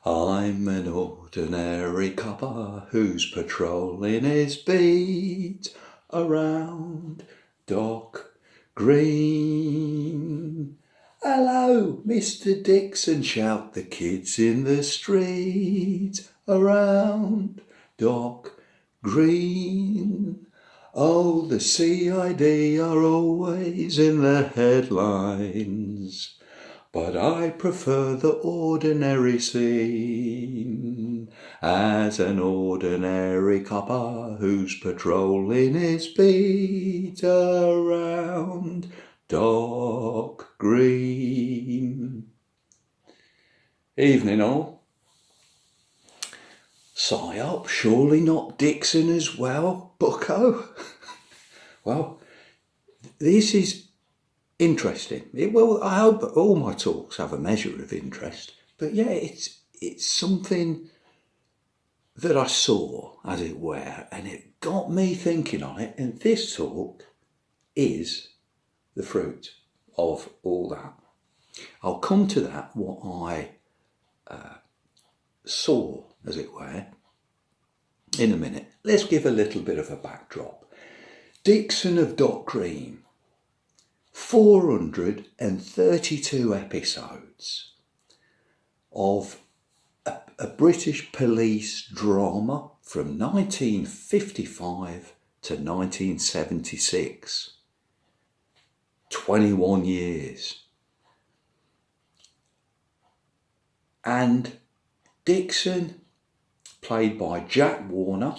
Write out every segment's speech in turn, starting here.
I'm an ordinary copper who's patrolling his beat around Dock Green. Hello, Mr. Dixon, shout the kids in the street around Dock Green. Oh, the CID are always in the headlines, but I prefer the ordinary scene as an ordinary copper who's patrolling his beat around Dock Green. Evening all. Psyop, surely not Dixon as well, bucko? Well, this is interesting. I hope all my talks have a measure of interest. But yeah, it's something that I saw, as it were, and it got me thinking on it. And this talk is the fruit of all that. I'll come to that, what I saw, as it were, in a minute. Let's give a little bit of a backdrop. Dixon of Dock Green, 432 episodes of a British police drama from 1955 to 1976. 21 years. And Dixon, played by Jack Warner,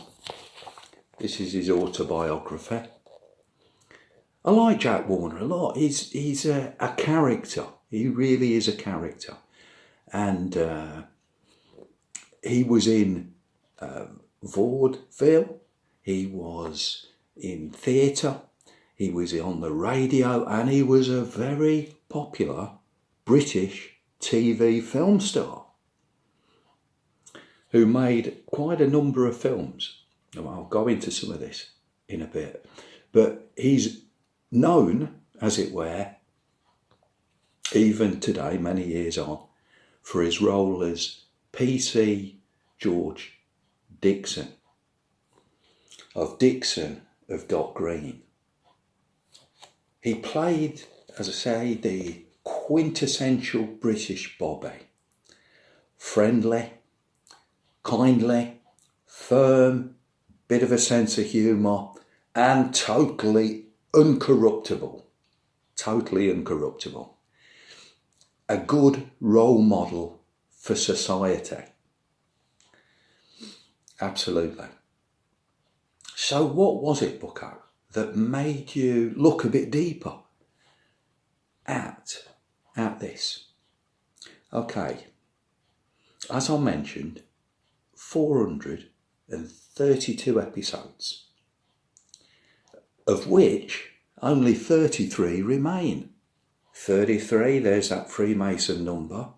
this is his autobiography. I like Jack Warner a lot. He's a character. He really is a character. And he was in vaudeville. He was in theatre. He was on the radio. And he was a very popular British TV film star who made quite a number of films. I'll go into some of this in a bit. But he's known, as it were, even today, many years on, for his role as PC George Dixon of Dock Green. He played, as I say, the quintessential British Bobby. Friendly, kindly, firm, bit of a sense of humour, and totally uncorruptible. A good role model for society. Absolutely. So what was it, bucko, that made you look a bit deeper at this? Okay, as I mentioned, 432 episodes, of which only 33 remain. 33, there's that Freemason number.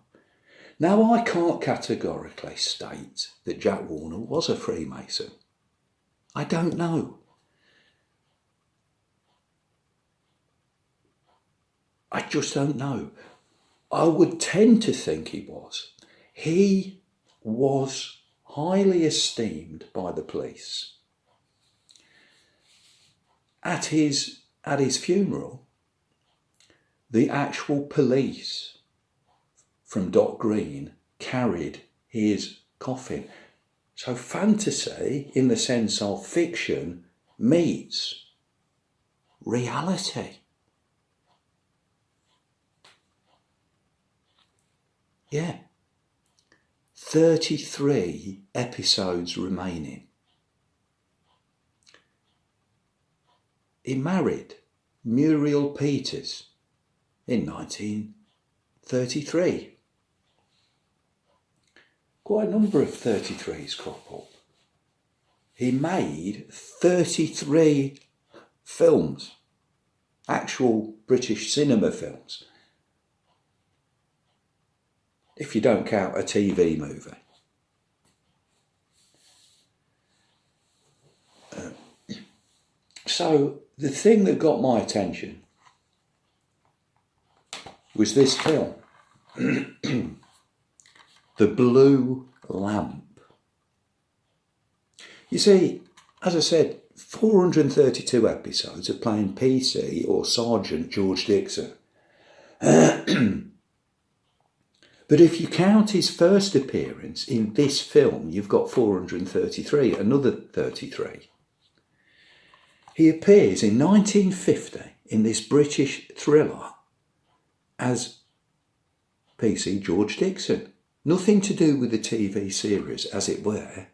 Now, I can't categorically state that Jack Warner was a Freemason. I don't know. I just don't know. I would tend to think he was. He was highly esteemed by the police. At his funeral, the actual police from Dock Green carried his coffin. So fantasy, in the sense of fiction, meets reality. Yeah. 33 episodes remaining. He married Muriel Peters in 1933. Quite a number of 33s crop up. He made 33 films, actual British cinema films, if you don't count a TV movie. So the thing that got my attention was this film. The Blue Lamp. You see, as I said, 432 episodes of playing PC or Sergeant George Dixon. But if you count his first appearance in this film, you've got 433, another 33. He appears in 1950 in this British thriller as PC George Dixon. Nothing to do with the TV series, as it were.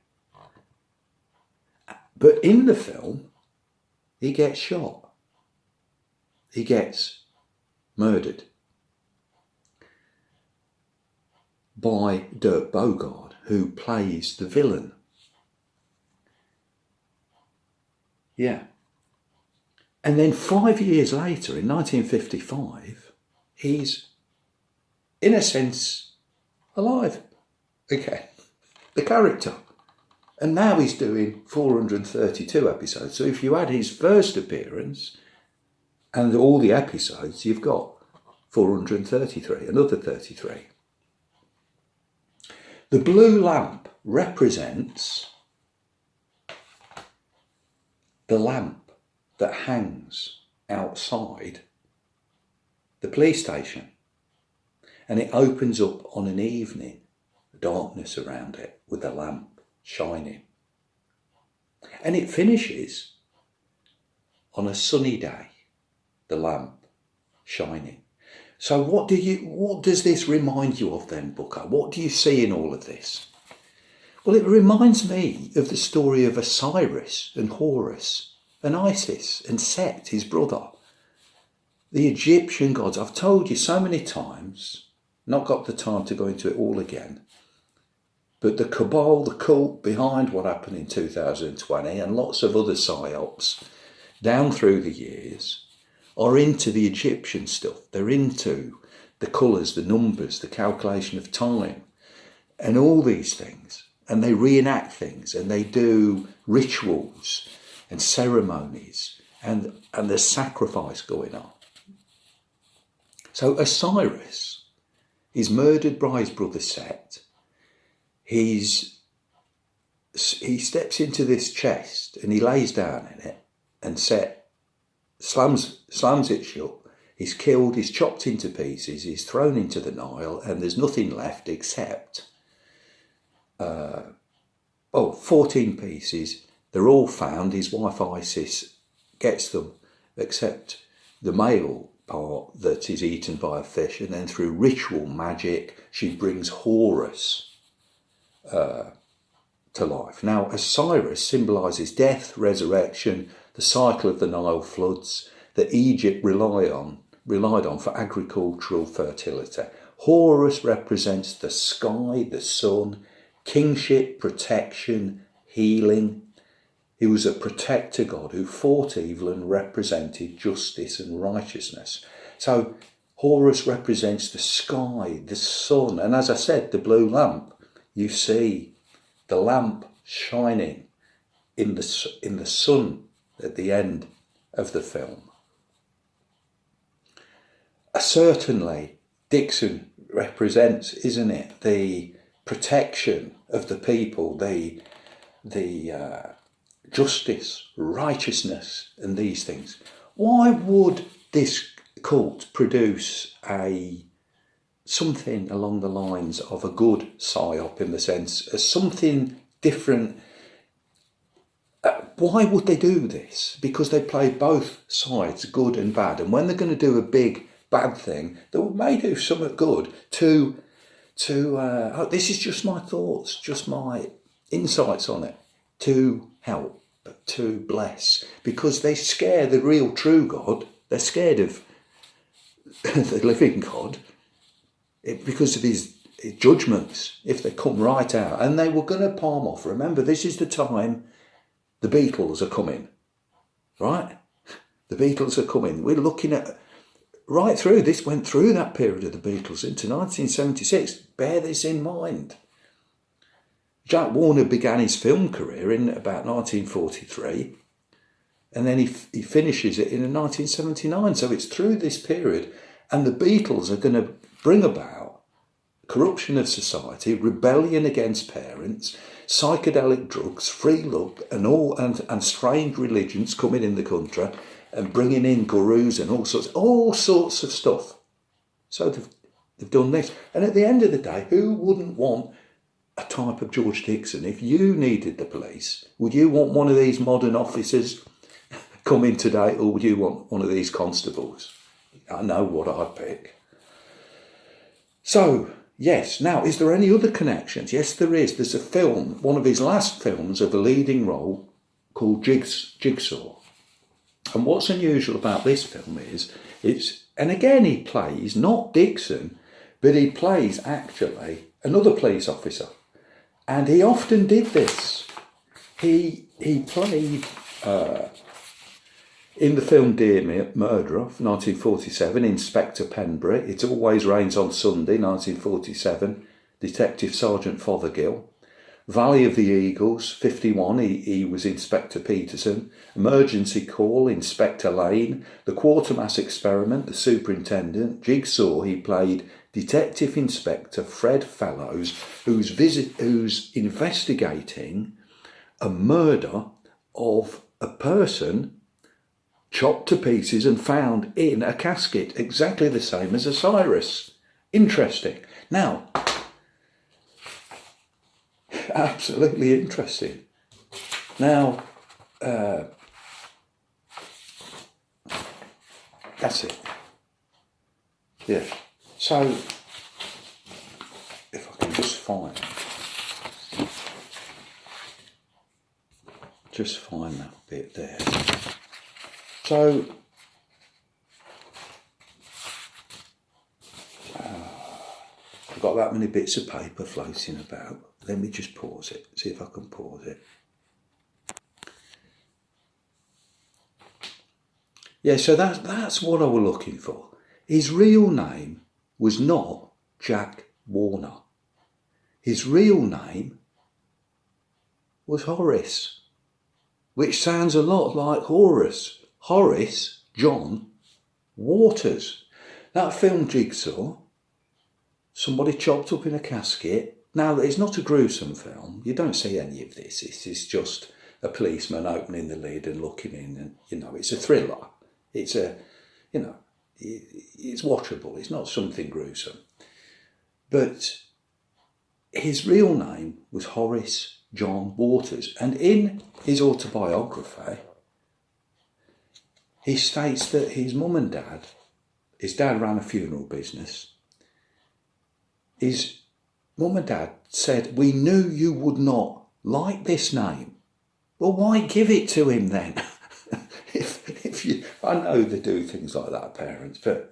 But in the film, he gets shot. He gets murdered by Dirk Bogarde, who plays the villain. Yeah. And then 5 years later, in 1955, he's, in a sense, alive again. The character. And now he's doing 432 episodes. So if you add his first appearance and all the episodes, you've got 433, another 33. The blue lamp represents the lamp that hangs outside the police station, and it opens up on an evening, darkness around it with a lamp shining, and it finishes on a sunny day, the lamp shining. So what does this remind you of then, Booker? What do you see in all of this? Well, it reminds me of the story of Osiris and Horus and Isis and Set, his brother. The Egyptian gods. I've told you so many times, not got the time to go into it all again, but the cabal, the cult behind what happened in 2020 and lots of other psyops down through the years are into the Egyptian stuff. They're into the colours, the numbers, the calculation of time and all these things. And they reenact things and they do rituals and ceremonies and there's sacrifice going on. So Osiris is murdered by his brother Set. He steps into this chest and he lays down in it, and Set slams it shut. He's killed, he's chopped into pieces, he's thrown into the Nile, and there's nothing left except 14 pieces. They're all found. His wife Isis gets them, except the male part that is eaten by a fish, and then through ritual magic she brings Horus to life. Now Osiris symbolises death, resurrection, the cycle of the Nile floods that Egypt relied on for agricultural fertility. Horus represents the sky, the sun, kingship, protection, healing. He was a protector god who fought evil and represented justice and righteousness. So Horus represents the sky, the sun, and as I said, the blue lamp. You see the lamp shining in the sun at the end of the film. Certainly, Dixon represents, isn't it, the protection of the people, the justice, righteousness, and these things. Why would this cult produce something along the lines of a good psyop, in the sense as something different? Why would they do this? Because they play both sides, good and bad. And when they're going to do a big bad thing, they may do something good this is just my thoughts, just my insights on it, to help, to bless, because they scare the real true God. They're scared of the living God because of his judgments, if they come right out. And they were going to palm off. Remember, this is the time the Beatles are coming, right? The Beatles are coming. We're looking at right through, this went through that period of the Beatles into 1976. Bear this in mind. Jack Warner began his film career in about 1943, and then he finishes it in 1979. So it's through this period, and the Beatles are going to bring about corruption of society, rebellion against parents, psychedelic drugs, free love, and strange religions coming in the country and bringing in gurus and all sorts of stuff. So they've done this. And at the end of the day, who wouldn't want a type of George Dixon? If you needed the police, would you want one of these modern officers coming today, or would you want one of these constables? I know what I'd pick. So, yes. Now, is there any other connections? Yes, there is. There's a film, one of his last films, of a leading role called Jigsaw. And what's unusual about this film is, and again he plays, not Dixon, but he plays actually another police officer. And he often did this. He played, in the film Dear Murderer, 1947, Inspector Penbury. It Always Rains on Sunday, 1947, Detective Sergeant Fothergill. Valley of the Eagles, 51, he was Inspector Peterson. Emergency Call, Inspector Lane. The Quatermass Experiment, the Superintendent. Jigsaw, he played Detective Inspector Fred Fellows, who's investigating a murder of a person chopped to pieces and found in a casket, exactly the same as Osiris. Interesting. Now, absolutely interesting. Now, that's it. Yeah. So, if I can just find that bit there. So, I've got that many bits of paper floating about. Let me just pause it, see if I can pause it. Yeah, so that's what I was looking for. His real name was not Jack Warner. His real name was Horace, which sounds a lot like Horace. Horace John Waters. That film Jigsaw, somebody chopped up in a casket. Now, it's not a gruesome film. You don't see any of this. It's just a policeman opening the lid and looking in, and, it's a thriller. It's it's watchable. It's not something gruesome. But his real name was Horace John Waters. And in his autobiography, he states that his dad ran a funeral business. His mum and dad said, "We knew you would not like this name." Well, why give it to him then? I know they do things like that, parents, but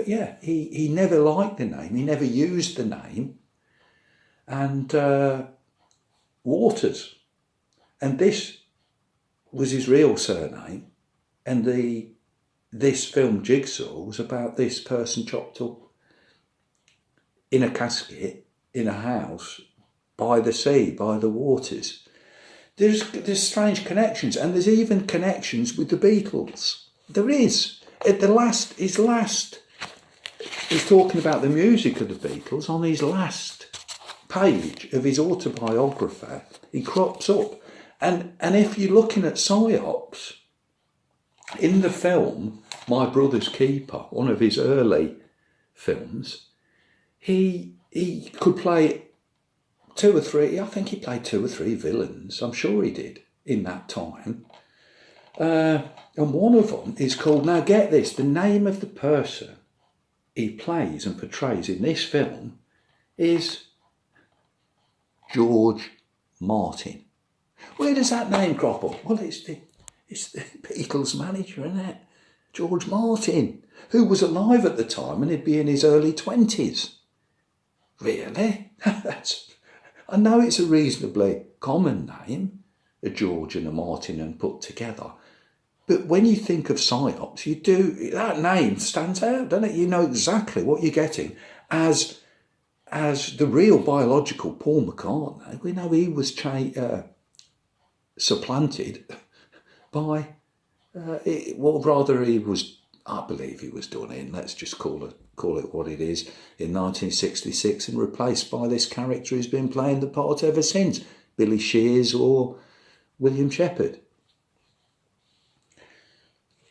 yeah, he never liked the name. He never used the name. And Waters. And this was his real surname. And this film Jigsaw was about this person chopped up in a casket in a house by the sea, by the waters. There's strange connections, and there's even connections with the Beatles. There is. At he's talking about the music of the Beatles on his last page of his autobiography. He crops up, and if you're looking at Psyops, in the film My Brother's Keeper, one of his early films, he could play two or three. I think he played two or three villains. I'm sure he did in that time. And one of them is called, now get this, the name of the person he plays and portrays in this film is George Martin. Where does that name crop up? Well, it's the Beatles manager, isn't it? George Martin, who was alive at the time and he'd be in his early 20s. Really? I know it's a reasonably common name, a George and a Martin and put together. But when you think of Psyops, that name stands out, doesn't it? You know exactly what you're getting. As the real biological Paul McCartney, we know he was supplanted by, I believe he was done in, let's just call call it what it is, in 1966 and replaced by this character who's been playing the part ever since, Billy Shears or William Shepherd.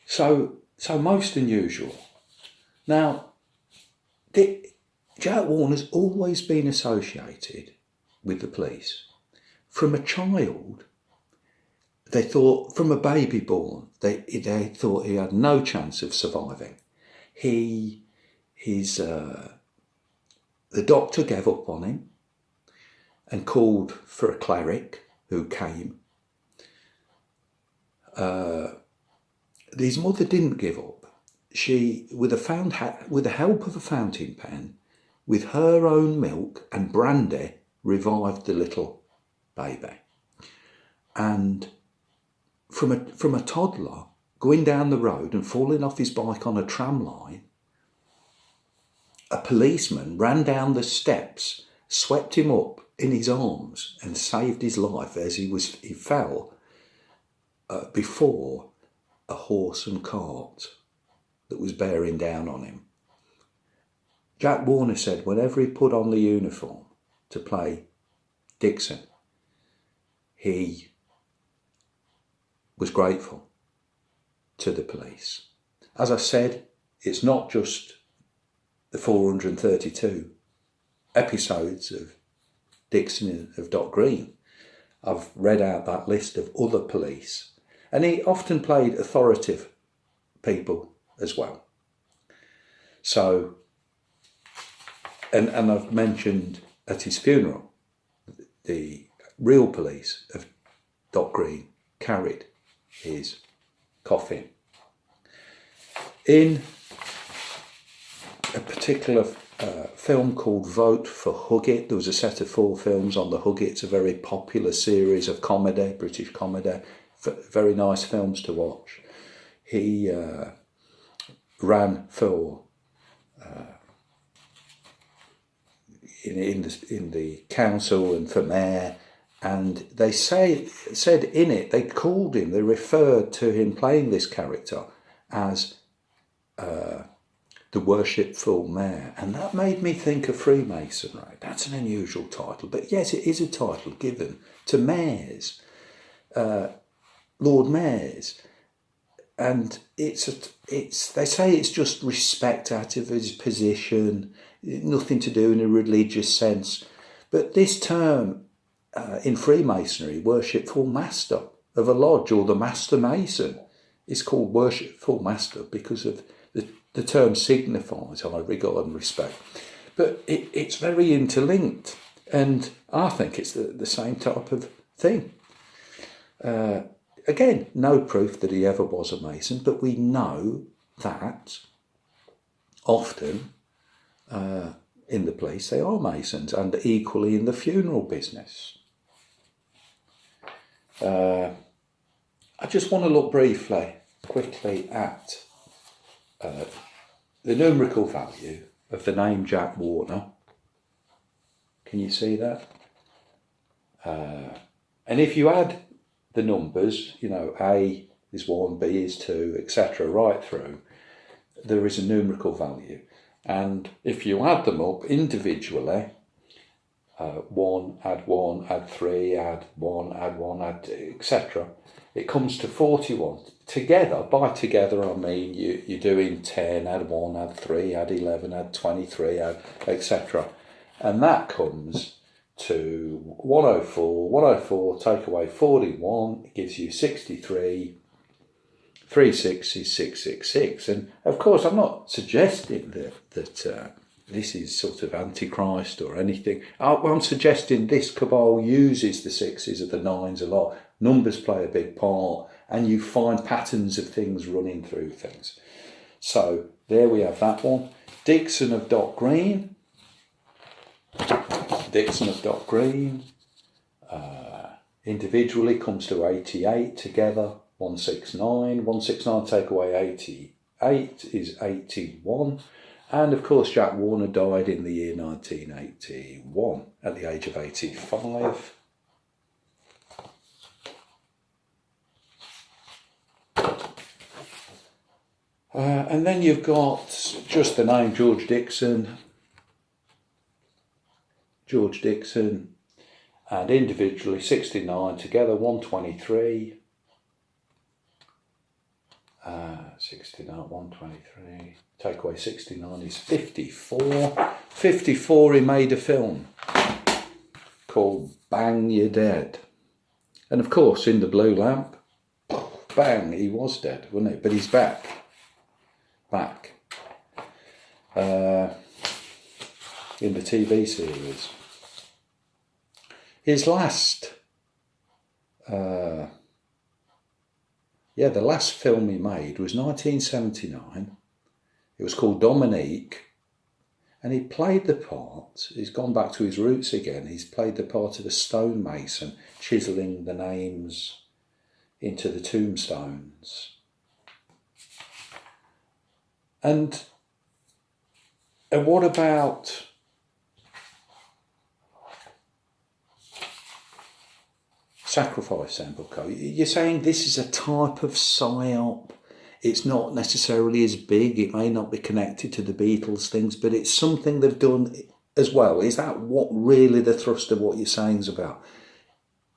So most unusual. Now, Jack Warner's always been associated with the police. From a child, they thought, from a baby born, they thought he had no chance of surviving. The doctor gave up on him and called for a cleric who came. His mother didn't give up. She, with the help of a fountain pen, with her own milk and brandy, revived the little baby. And from a toddler going down the road and falling off his bike on a tram line, a policeman ran down the steps, swept him up in his arms and saved his life as he fell before a horse and cart that was bearing down on him. Jack Warner said whenever he put on the uniform to play Dixon, he was grateful to the police. As I said, it's not just the 432 episodes of Dixon of Dock Green. I've read out that list of other police, and he often played authoritative people as well. So, and I've mentioned at his funeral, the real police of Dock Green carried his coffin. In a particular film called Vote for Huggit, there was a set of 4 films on the Huggit. It's a very popular series of comedy, British comedy, very nice films to watch. He ran for in the council and for mayor, and they said in it, they called him, they referred to him playing this character as the worshipful mayor, and that made me think of Freemasonry. That's an unusual title, but yes, it is a title given to mayors, Lord Mayors, and they say it's just respect out of his position, nothing to do in a religious sense. But this term in Freemasonry, worshipful master of a lodge or the master mason, is called worshipful master because of the term signifies high regard and respect. But it's very interlinked, and I think it's the same type of thing. Again, no proof that he ever was a Mason, but we know that often in the police they are Masons, and equally in the funeral business. I just want to look quickly at the numerical value of the name Jack Warner. Can you see that? And if you add the numbers, A is 1, B is 2, etc., right through, there is a numerical value. And if you add them up individually, 1, add 1, add 3, add 1, add 1, add, etc., it comes to 41. Together, by together I mean you're doing 10, add 1, add 3, add 11, add 23, add, etc. And that comes to 104. 104, take away 41, it gives you 63. 3 6 is 666. And of course, I'm not suggesting that this is sort of antichrist or anything. I'm suggesting this cabal uses the 6s or the 9s a lot. Numbers play a big part, and you find patterns of things running through things. So there we have that one. Dixon of Dock Green. Dixon of Dock Green. Individually comes to 88, together 169. 169 take away 88 is 81. And of course, Jack Warner died in the year 1981 at the age of 85. And then you've got just the name George Dixon, and individually 69, together 123. 69, 123, take away 69 is 54. 54 he made a film called Bang, You're Dead. And of course in the Blue Lamp, bang, he was dead, wasn't he? But he's back. In the TV series. His last, the last film he made was 1979. It was called Dominique, and he played the part, he's gone back to his roots again, he's played the part of a stonemason, chiselling the names into the tombstones. And what about sacrifice then, Bucko? You're saying this is a type of psyop. It's not necessarily as big, it may not be connected to the Beatles things, but it's something they've done as well. Is that what really the thrust of what you're saying is about?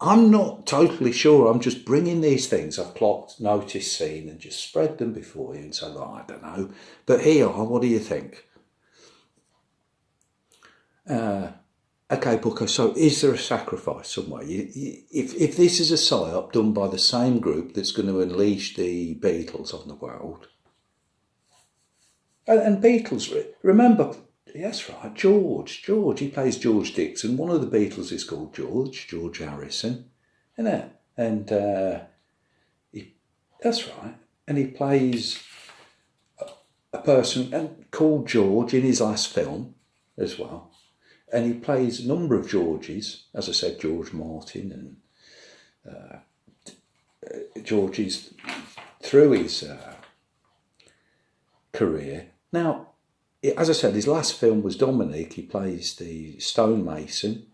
I'm not totally sure. I'm just bringing these things I've clocked, noticed, seen, and just spread them before you and say, oh, I don't know. But here, what do you think? Okay, Bucko, so is there a sacrifice somewhere? If this is a psyop done by the same group that's going to unleash the Beatles on the world, and Beatles, remember, that's right, George, he plays George Dixon. One of the Beatles is called George Harrison, isn't it? And that's right, and he plays a person called George in his last film as well. And he plays a number of Georges, as I said, George Martin and Georges through his career. Now, as I said, his last film was Dominique. He plays the stonemason.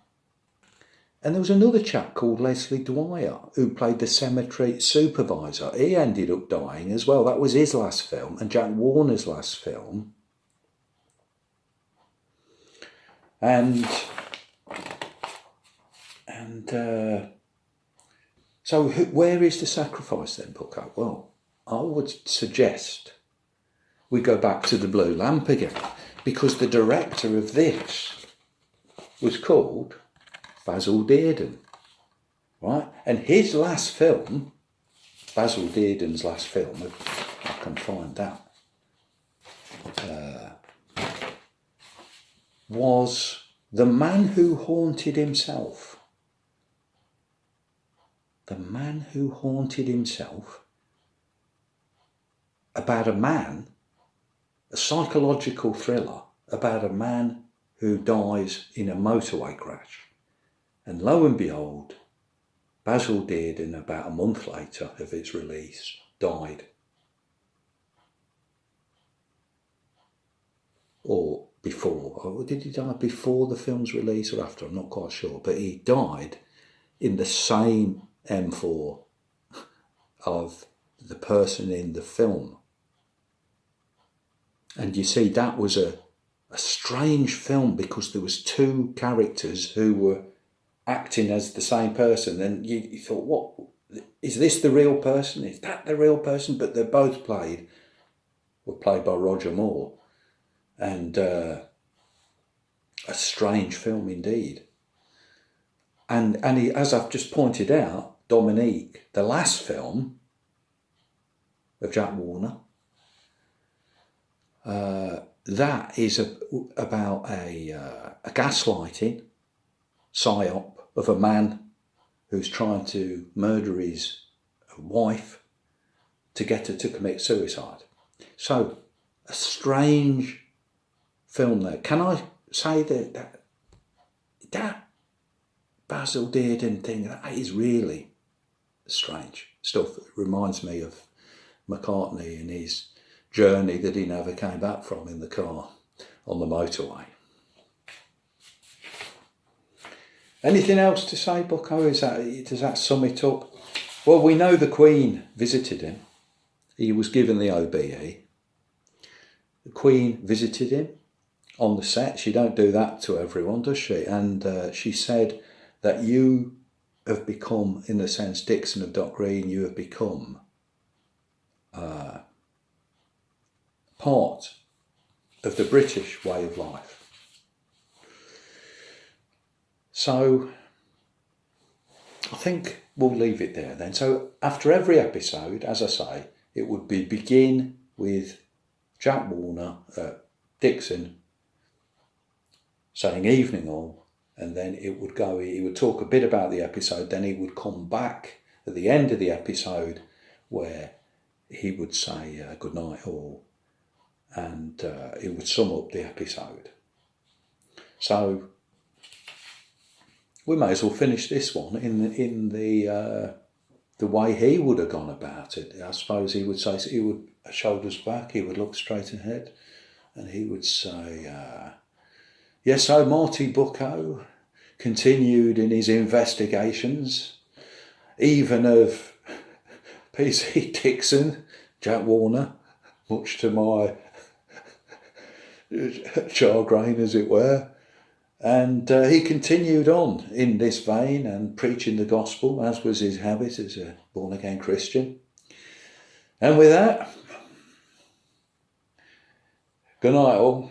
And there was another chap called Leslie Dwyer who played the cemetery supervisor. He ended up dying as well. That was his last film, and Jack Warner's last film. So where is the sacrifice then, Bucko? Well, I would suggest we go back to the Blue Lamp again, because the director of this was called Basil Dearden, right? And his last film, Basil Dearden's last film, if I can find that, was The Man Who Haunted Himself. The Man Who Haunted Himself, about a man, a psychological thriller about a man who dies in a motorway crash. And lo and behold, Basil Dearden, about a month later of its release, died. Or before, or did he die before the film's release or after? I'm not quite sure, but he died in the same M4 of the person in the film. And you see, that was a strange film, because there was two characters who were acting as the same person, and you thought, what, is this the real person? Is that the real person? But they both were played by Roger Moore. And a strange film indeed. And he, as I've just pointed out, Dominique, the last film of Jack Warner, that is about a gaslighting psyop of a man who's trying to murder his wife to get her to commit suicide. So, a strange film there. Can I say that Basil Dearden thing, that is really strange stuff. It reminds me of McCartney and his journey that he never came back from in the car on the motorway. Anything else to say, Bucko? Does that sum it up? Well, we know the Queen visited him. He was given the OBE. the Queen visited him on the set. She don't do that to everyone, does she? And she said that you have become, in a sense, Dixon of Dock Green, you have become part of the British way of life. So I think we'll leave it there then. So after every episode, as I say, it would begin with Jack Warner, Dixon, saying evening all, and then he would talk a bit about the episode, then he would come back at the end of the episode where he would say good night all, and he would sum up the episode. So we may as well finish this one in the way he would have gone about it. I suppose he would say, he would shoulders back, he would look straight ahead, and he would say, yes, so Marty Bucko continued in his investigations, even of PC Dixon, Jack Warner, much to my chagrin, as it were. And he continued on in this vein and preaching the gospel, as was his habit as a born-again Christian. And with that, good night all.